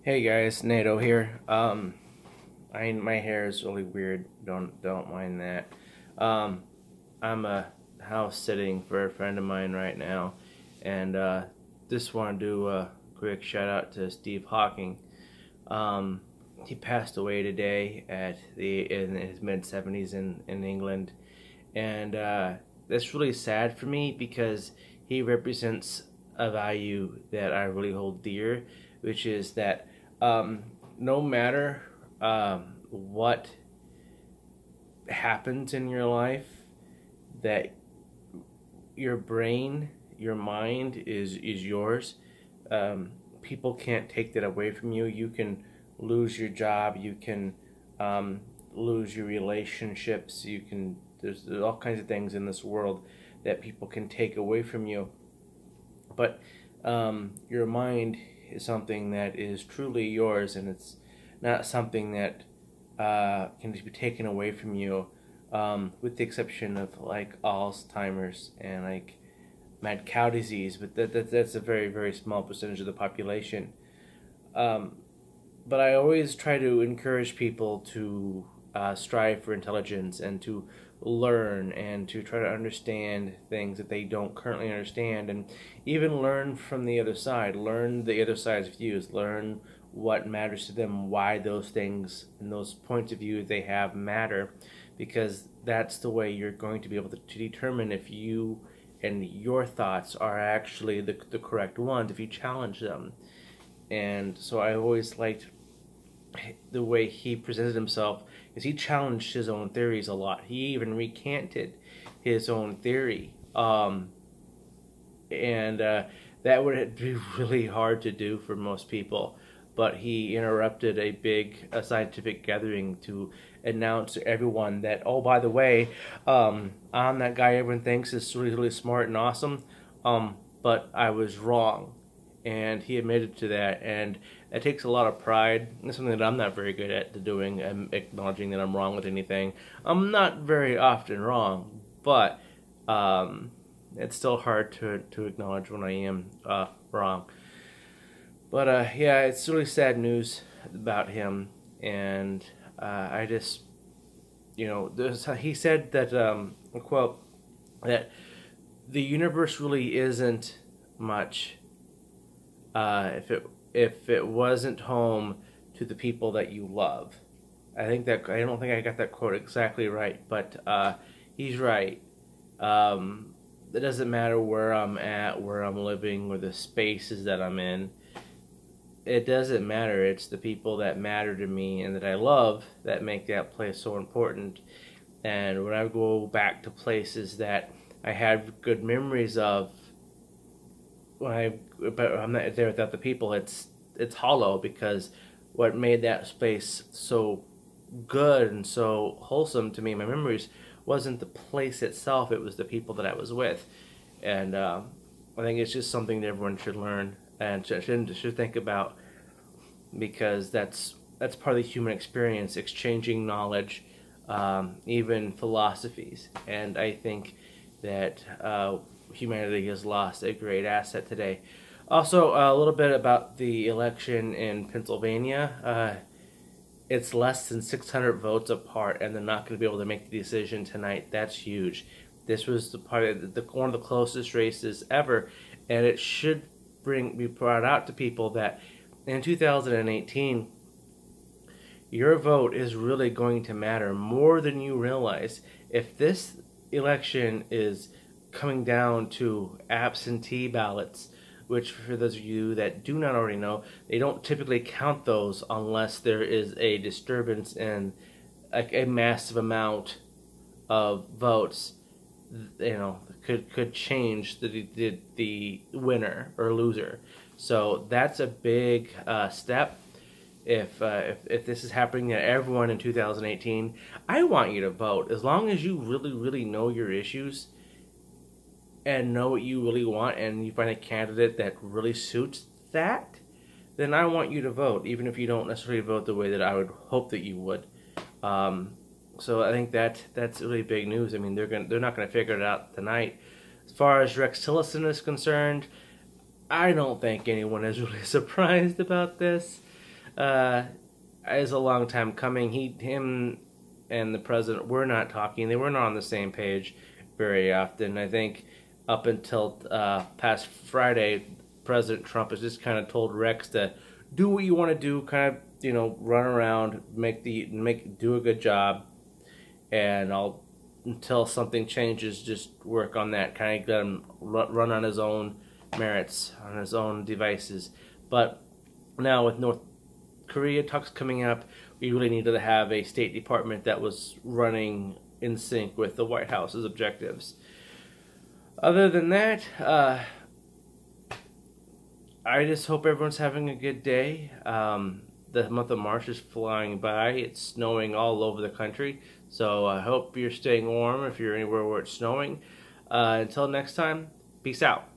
Hey guys, NATO here. My hair is really weird. Don't mind that. Um, I'm house sitting for a friend of mine right now, and just want to do a quick shout out to Steve Hawking. He passed away today in his mid 70s in England, and that's really sad for me because he represents a value that I really hold dear, which is that no matter what happens in your life, that your brain, your mind is yours. People can't take that away from you. You can lose your job. You can lose your relationships. There's all kinds of things in this world that people can take away from you. But your mind is something that is truly yours, and it's not something that can just be taken away from you, with the exception of like Alzheimer's and like mad cow disease, but that's a very, very small percentage of the population. But I always try to encourage people to strive for intelligence and to learn and to try to understand things that they don't currently understand, and even learn from the other side, learn the other side's views, learn what matters to them, why those things and those points of view they have matter, because that's the way you're going to be able to determine if you and your thoughts are actually the correct ones if you challenge them. And so I always liked the way he presented himself, because he challenged his own theories a lot. He even recanted his own theory, and that would be really hard to do for most people. But he interrupted a big scientific gathering to announce to everyone that, oh, by the way, I'm that guy everyone thinks is really, really smart and awesome, but I was wrong. And he admitted to that, and it takes a lot of pride. It's something that I'm not very good at doing, acknowledging that I'm wrong with anything. I'm not very often wrong, but it's still hard to acknowledge when I am wrong. But yeah, it's really sad news about him, and I just, he said that, a quote, that the universe really isn't much if it wasn't home to the people that you love. I don't think I got that quote exactly right, but he's right. It doesn't matter where I'm at, where I'm living, or the spaces that I'm in. It doesn't matter. It's the people that matter to me and that I love that make that place so important. And when I go back to places that I had good memories of, but I'm not there without the people, it's hollow, because what made that space so good and so wholesome to me, my memories, wasn't the place itself, it was the people that I was with. And I think it's just something that everyone should learn and should think about, because that's part of the human experience, exchanging knowledge, even philosophies. And I think that humanity has lost a great asset today. Also, a little bit about the election in Pennsylvania. It's less than 600 votes apart, and they're not going to be able to make the decision tonight. That's huge. This was one of the closest races ever, and it should be brought out to people that in 2018, your vote is really going to matter more than you realize. If this election is coming down to absentee ballots, which, for those of you that do not already know, they don't typically count those unless there is a disturbance in like a massive amount of votes, could change the winner or loser. So that's a big step. If this is happening to everyone in 2018, I want you to vote. As long as you really, really know your issues and know what you really want, and you find a candidate that really suits that, then I want you to vote, even if you don't necessarily vote the way that I would hope that you would. So I think that's really big news. I mean, they're not gonna figure it out tonight. As far as Rex Tillerson is concerned, I don't think anyone is really surprised about this. is a long time coming. Him and the president were not talking. They were not on the same page very often. I think up until past Friday, President Trump has just kind of told Rex to do what you want to do, kind of, you know, run around, do a good job, and until something changes, just work on that, kind of let him run on his own merits, on his own devices. But now with North Korea talks coming up, we really needed to have a State Department that was running in sync with the White House's objectives. Other than that, I just hope everyone's having a good day. The month of March is flying by. It's snowing all over the country, so I hope you're staying warm if you're anywhere where it's snowing. Until next time, peace out.